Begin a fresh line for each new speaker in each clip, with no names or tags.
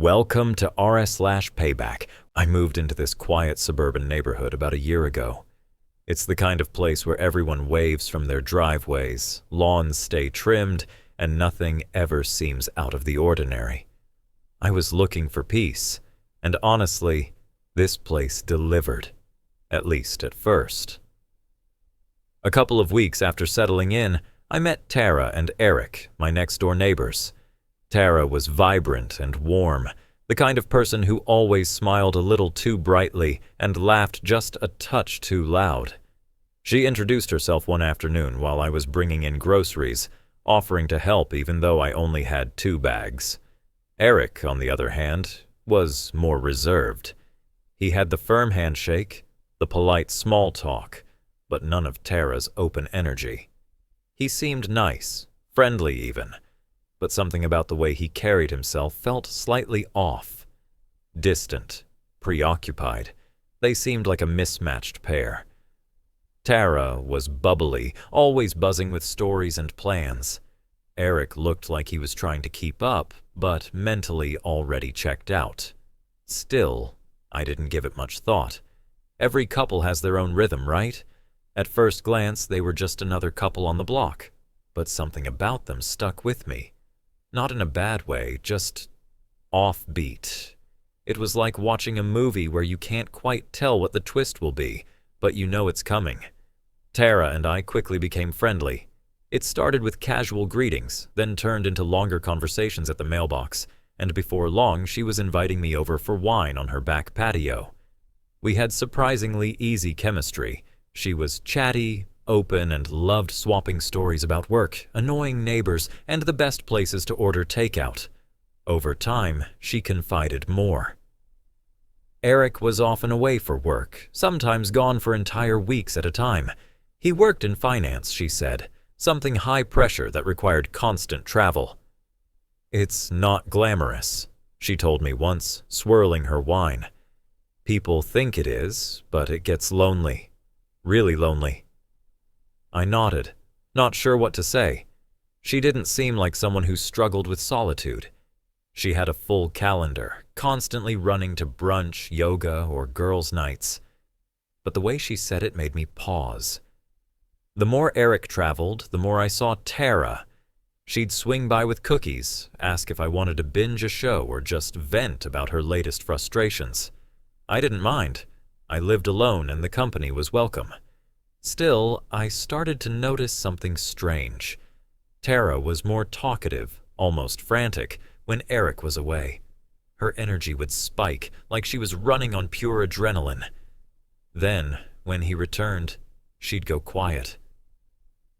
Welcome to r/Payback. I moved into this quiet suburban neighborhood about a year ago. It's the kind of place where everyone waves from their driveways, lawns stay trimmed, and nothing ever seems out of the ordinary. I was looking for peace, and honestly, this place delivered, at least at first. A couple of weeks after settling in, I met Tara and Eric, my next-door neighbors. Tara was vibrant and warm, the kind of person who always smiled a little too brightly and laughed just a touch too loud. She introduced herself one afternoon while I was bringing in groceries, offering to help even though I only had 2 bags. Eric, on the other hand, was more reserved. He had the firm handshake, the polite small talk, but none of Tara's open energy. He seemed nice, friendly even, but something about the way he carried himself felt slightly off. Distant, preoccupied, they seemed like a mismatched pair. Tara was bubbly, always buzzing with stories and plans. Eric looked like he was trying to keep up, but mentally already checked out. Still, I didn't give it much thought. Every couple has their own rhythm, right? At first glance, they were just another couple on the block, but something about them stuck with me. Not in a bad way, just offbeat. It was like watching a movie where you can't quite tell what the twist will be, but you know it's coming. Tara and I quickly became friendly. It started with casual greetings, then turned into longer conversations at the mailbox, and before long she was inviting me over for wine on her back patio. We had surprisingly easy chemistry. She was chatty, open, and loved swapping stories about work, annoying neighbors, and the best places to order takeout. Over time, she confided more. Eric was often away for work, sometimes gone for entire weeks at a time. He worked in finance, she said, something high pressure that required constant travel. "It's not glamorous," she told me once, swirling her wine. "People think it is, but it gets lonely. Really lonely." I nodded, not sure what to say. She didn't seem like someone who struggled with solitude. She had a full calendar, constantly running to brunch, yoga, or girls' nights. But the way she said it made me pause. The more Eric traveled, the more I saw Tara. She'd swing by with cookies, ask if I wanted to binge a show or just vent about her latest frustrations. I didn't mind. I lived alone and the company was welcome. Still, I started to notice something strange. Tara was more talkative, almost frantic, when Eric was away. Her energy would spike, like she was running on pure adrenaline. Then, when he returned, she'd go quiet.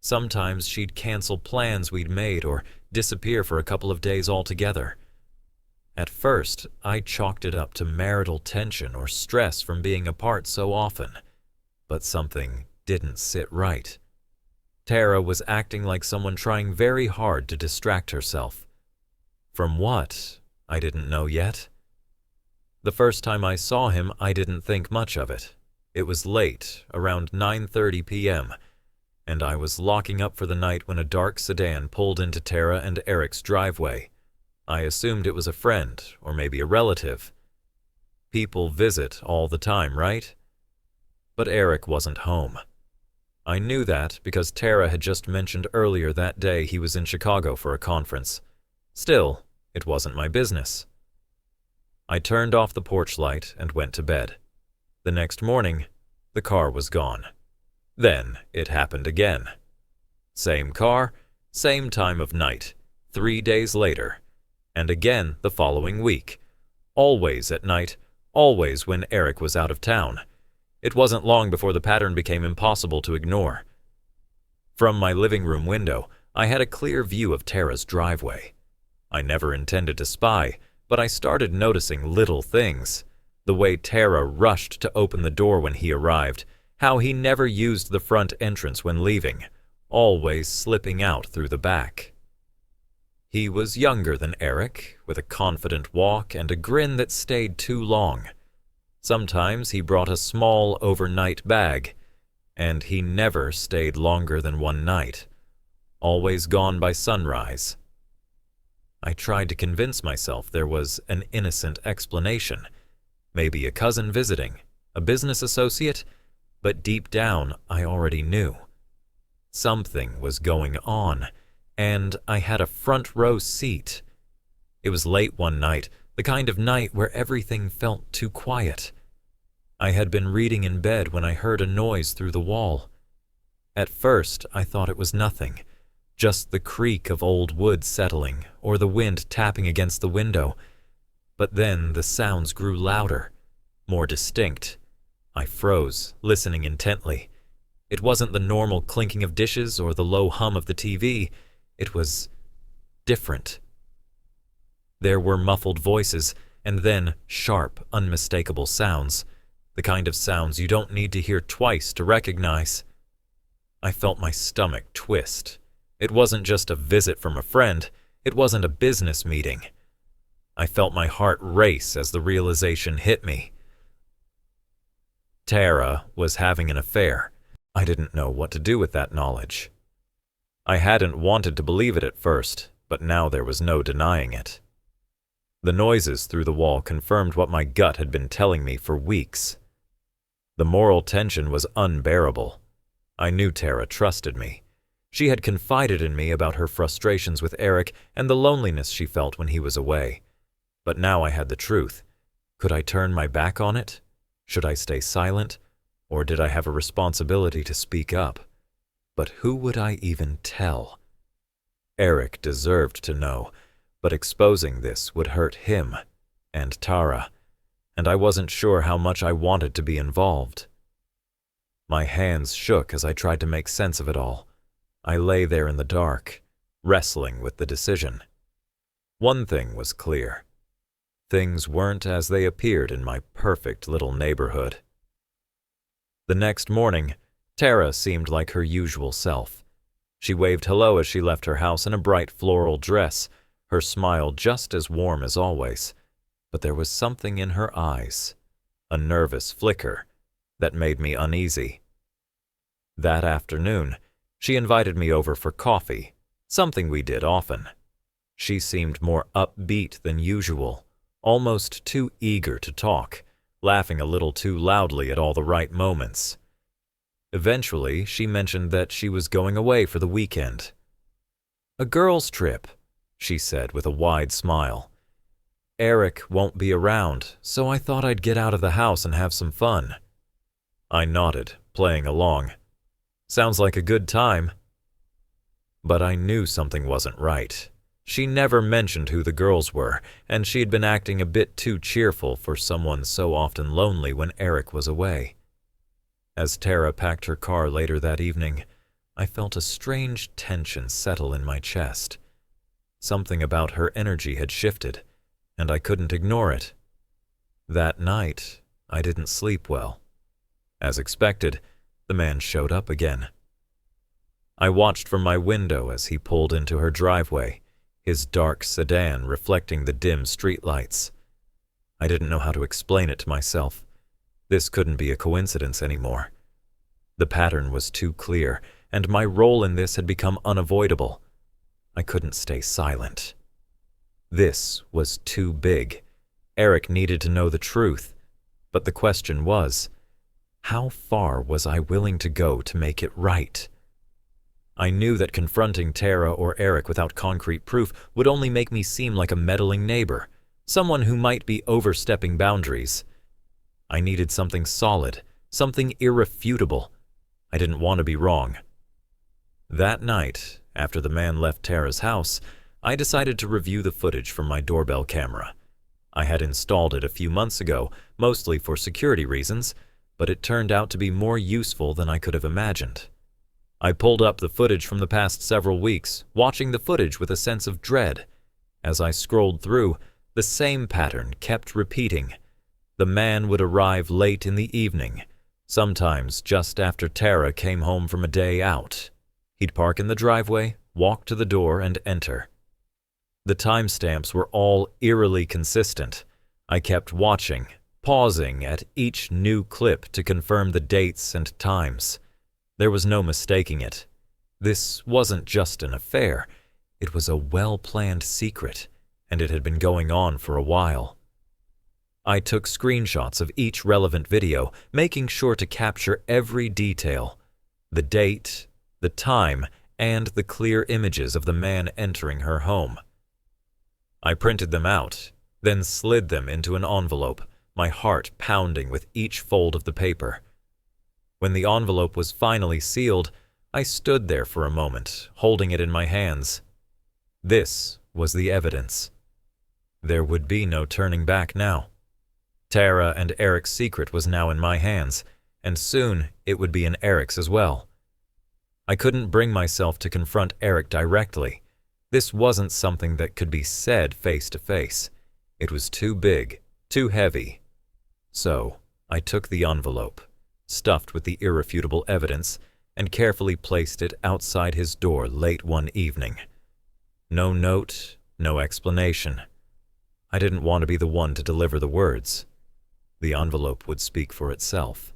Sometimes she'd cancel plans we'd made or disappear for a couple of days altogether. At first, I chalked it up to marital tension or stress from being apart so often. But something didn't sit right. Tara was acting like someone trying very hard to distract herself. From what? I didn't know yet. The first time I saw him, I didn't think much of it. It was late, around 9:30 p.m., and I was locking up for the night when a dark sedan pulled into Tara and Eric's driveway. I assumed it was a friend, or maybe a relative. People visit all the time, right? But Eric wasn't home. I knew that because Tara had just mentioned earlier that day he was in Chicago for a conference. Still, it wasn't my business. I turned off the porch light and went to bed. The next morning, the car was gone. Then it happened again. Same car, same time of night, 3 days later, and again the following week. Always at night, always when Eric was out of town. It wasn't long before the pattern became impossible to ignore. From my living room window, I had a clear view of Tara's driveway. I never intended to spy, but I started noticing little things. The way Tara rushed to open the door when he arrived, how he never used the front entrance when leaving, always slipping out through the back. He was younger than Eric, with a confident walk and a grin that stayed too long. Sometimes he brought a small overnight bag, and he never stayed longer than one night, always gone by sunrise. I tried to convince myself there was an innocent explanation. Maybe a cousin visiting, a business associate, but deep down I already knew. Something was going on, and I had a front row seat. It was late one night, the kind of night where everything felt too quiet. I had been reading in bed when I heard a noise through the wall. At first, I thought it was nothing, just the creak of old wood settling or the wind tapping against the window. But then the sounds grew louder, more distinct. I froze, listening intently. It wasn't the normal clinking of dishes or the low hum of the TV. It was different. There were muffled voices, and then sharp, unmistakable sounds, the kind of sounds you don't need to hear twice to recognize. I felt my stomach twist. It wasn't just a visit from a friend. It wasn't a business meeting. I felt my heart race as the realization hit me. Tara was having an affair. I didn't know what to do with that knowledge. I hadn't wanted to believe it at first, but now there was no denying it. The noises through the wall confirmed what my gut had been telling me for weeks. The moral tension was unbearable. I knew Tara trusted me. She had confided in me about her frustrations with Eric and the loneliness she felt when he was away. But now I had the truth. Could I turn my back on it? Should I stay silent? Or did I have a responsibility to speak up? But who would I even tell? Eric deserved to know, but exposing this would hurt him and Tara, and I wasn't sure how much I wanted to be involved. My hands shook as I tried to make sense of it all. I lay there in the dark, wrestling with the decision. One thing was clear. Things weren't as they appeared in my perfect little neighborhood. The next morning, Tara seemed like her usual self. She waved hello as she left her house in a bright floral dress, her smile just as warm as always. But there was something in her eyes, a nervous flicker, that made me uneasy. That afternoon, she invited me over for coffee, something we did often. She seemed more upbeat than usual, almost too eager to talk, laughing a little too loudly at all the right moments. Eventually, she mentioned that she was going away for the weekend. "A girls' trip," she said with a wide smile. "Eric won't be around, so I thought I'd get out of the house and have some fun." I nodded, playing along. "Sounds like a good time." But I knew something wasn't right. She never mentioned who the girls were, and she'd been acting a bit too cheerful for someone so often lonely when Eric was away. As Tara packed her car later that evening, I felt a strange tension settle in my chest. Something about her energy had shifted, and I couldn't ignore it. That night, I didn't sleep well. As expected, the man showed up again. I watched from my window as he pulled into her driveway, his dark sedan reflecting the dim streetlights. I didn't know how to explain it to myself. This couldn't be a coincidence anymore. The pattern was too clear, and my role in this had become unavoidable. I couldn't stay silent. This was too big. Eric needed to know the truth. But the question was, how far was I willing to go to make it right? I knew that confronting Tara or Eric without concrete proof would only make me seem like a meddling neighbor, someone who might be overstepping boundaries. I needed something solid, something irrefutable. I didn't want to be wrong. That night, after the man left Tara's house, I decided to review the footage from my doorbell camera. I had installed it a few months ago, mostly for security reasons, but it turned out to be more useful than I could have imagined. I pulled up the footage from the past several weeks, watching the footage with a sense of dread. As I scrolled through, the same pattern kept repeating. The man would arrive late in the evening, sometimes just after Tara came home from a day out. He'd park in the driveway, walk to the door, and enter. The timestamps were all eerily consistent. I kept watching, pausing at each new clip to confirm the dates and times. There was no mistaking it. This wasn't just an affair. It was a well-planned secret, and it had been going on for a while. I took screenshots of each relevant video, making sure to capture every detail: the date, the time, and the clear images of the man entering her home. I printed them out, then slid them into an envelope, my heart pounding with each fold of the paper. When the envelope was finally sealed, I stood there for a moment, holding it in my hands. This was the evidence. There would be no turning back now. Tara and Eric's secret was now in my hands, and soon it would be in Eric's as well. I couldn't bring myself to confront Eric directly. This wasn't something that could be said face to face. It was too big, too heavy. So I took the envelope, stuffed with the irrefutable evidence, and carefully placed it outside his door late one evening. No note, no explanation. I didn't want to be the one to deliver the words. The envelope would speak for itself.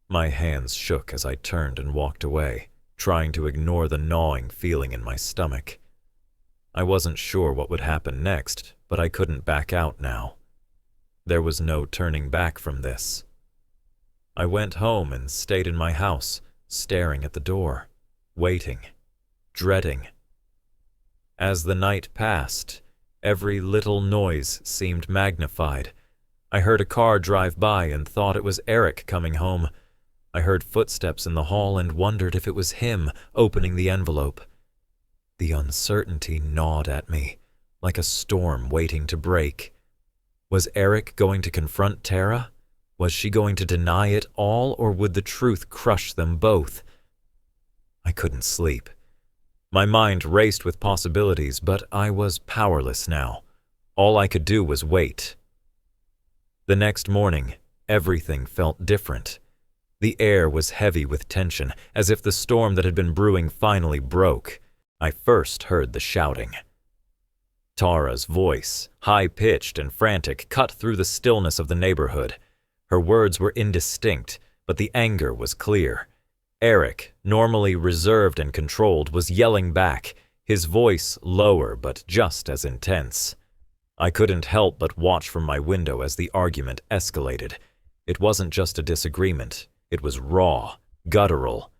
My hands shook as I turned and walked away, trying to ignore the gnawing feeling in my stomach. I wasn't sure what would happen next, but I couldn't back out now. There was no turning back from this. I went home and stayed in my house, staring at the door, waiting, dreading. As the night passed, every little noise seemed magnified. I heard a car drive by and thought it was Eric coming home. I heard footsteps in the hall and wondered if it was him opening the envelope. The uncertainty gnawed at me, like a storm waiting to break. Was Eric going to confront Tara? Was she going to deny it all, or would the truth crush them both? I couldn't sleep. My mind raced with possibilities, but I was powerless now. All I could do was wait. The next morning, everything felt different. The air was heavy with tension, as if the storm that had been brewing finally broke. I first heard the shouting. Tara's voice, high-pitched and frantic, cut through the stillness of the neighborhood. Her words were indistinct, but the anger was clear. Eric, normally reserved and controlled, was yelling back, his voice lower but just as intense. I couldn't help but watch from my window as the argument escalated. It wasn't just a disagreement. It was raw, guttural.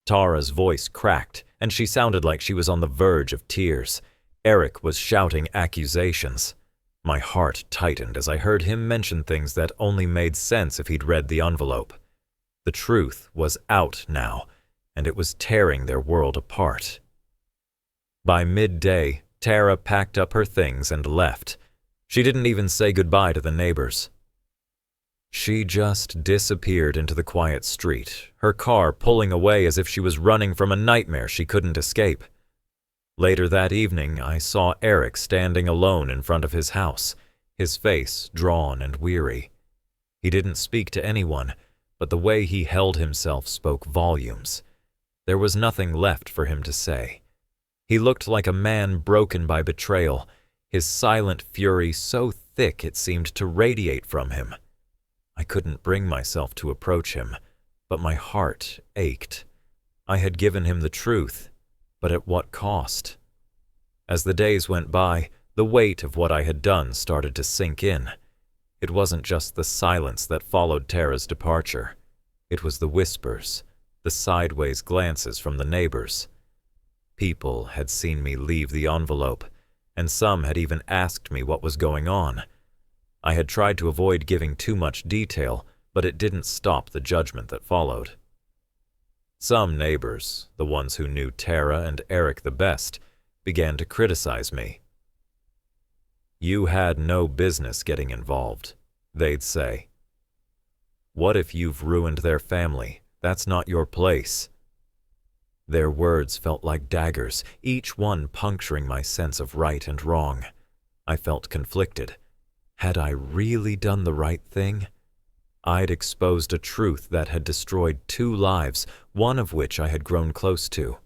Tara's voice cracked, and she sounded like she was on the verge of tears. Eric was shouting accusations. My heart tightened as I heard him mention things that only made sense if he'd read the envelope. The truth was out now, and it was tearing their world apart. By midday, Tara packed up her things and left. She didn't even say goodbye to the neighbors. She just disappeared into the quiet street, her car pulling away as if she was running from a nightmare she couldn't escape. Later that evening, I saw Eric standing alone in front of his house, his face drawn and weary. He didn't speak to anyone, but the way he held himself spoke volumes. There was nothing left for him to say. He looked like a man broken by betrayal, his silent fury so thick it seemed to radiate from him. I couldn't bring myself to approach him, but my heart ached. I had given him the truth, but at what cost? As the days went by, the weight of what I had done started to sink in. It wasn't just the silence that followed Tara's departure. It was the whispers, the sideways glances from the neighbors. People had seen me leave the envelope, and some had even asked me what was going on. I had tried to avoid giving too much detail, but it didn't stop the judgment that followed. Some neighbors, the ones who knew Tara and Eric the best, began to criticize me. "You had no business getting involved," they'd say. "What if you've ruined their family? That's not your place." Their words felt like daggers, each one puncturing my sense of right and wrong. I felt conflicted. Had I really done the right thing? I'd exposed a truth that had destroyed 2 lives, one of which I had grown close to.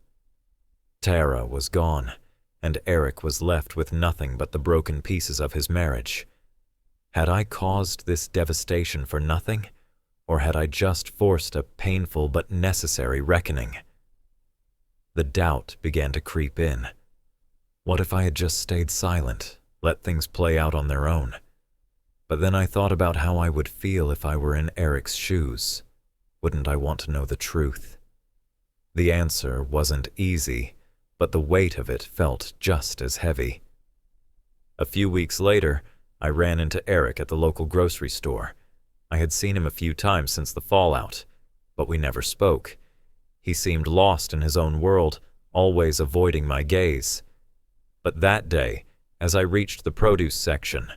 Tara was gone, and Eric was left with nothing but the broken pieces of his marriage. Had I caused this devastation for nothing, or had I just forced a painful but necessary reckoning? The doubt began to creep in. What if I had just stayed silent, let things play out on their own? But then I thought about how I would feel if I were in Eric's shoes. Wouldn't I want to know the truth? The answer wasn't easy, but the weight of it felt just as heavy. A few weeks later, I ran into Eric at the local grocery store. I had seen him a few times since the fallout, but we never spoke. He seemed lost in his own world, always avoiding my gaze. But that day, as I reached the produce section,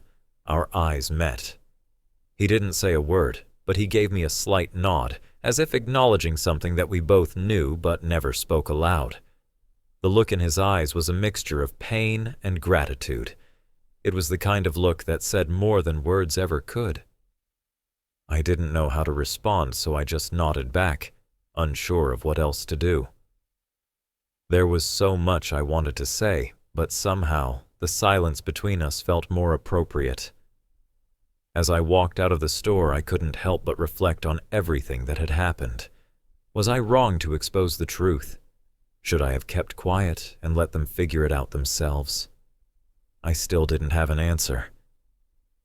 our eyes met. He didn't say a word, but he gave me a slight nod, as if acknowledging something that we both knew but never spoke aloud. The look in his eyes was a mixture of pain and gratitude. It was the kind of look that said more than words ever could. I didn't know how to respond, so I just nodded back, unsure of what else to do. There was so much I wanted to say, but somehow the silence between us felt more appropriate. As I walked out of the store, I couldn't help but reflect on everything that had happened. Was I wrong to expose the truth? Should I have kept quiet and let them figure it out themselves? I still didn't have an answer.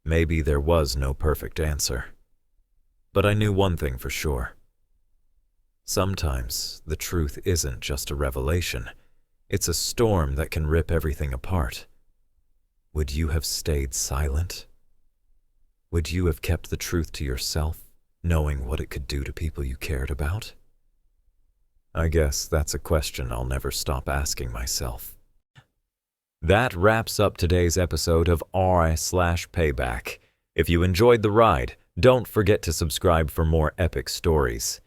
Maybe there was no perfect answer. But I knew one thing for sure. Sometimes the truth isn't just a revelation. It's a storm that can rip everything apart. Would you have stayed silent? Would you have kept the truth to yourself, knowing what it could do to people you cared about? I guess that's a question I'll never stop asking myself. That wraps up today's episode of r/Payback. If you enjoyed the ride, don't forget to subscribe for more epic stories.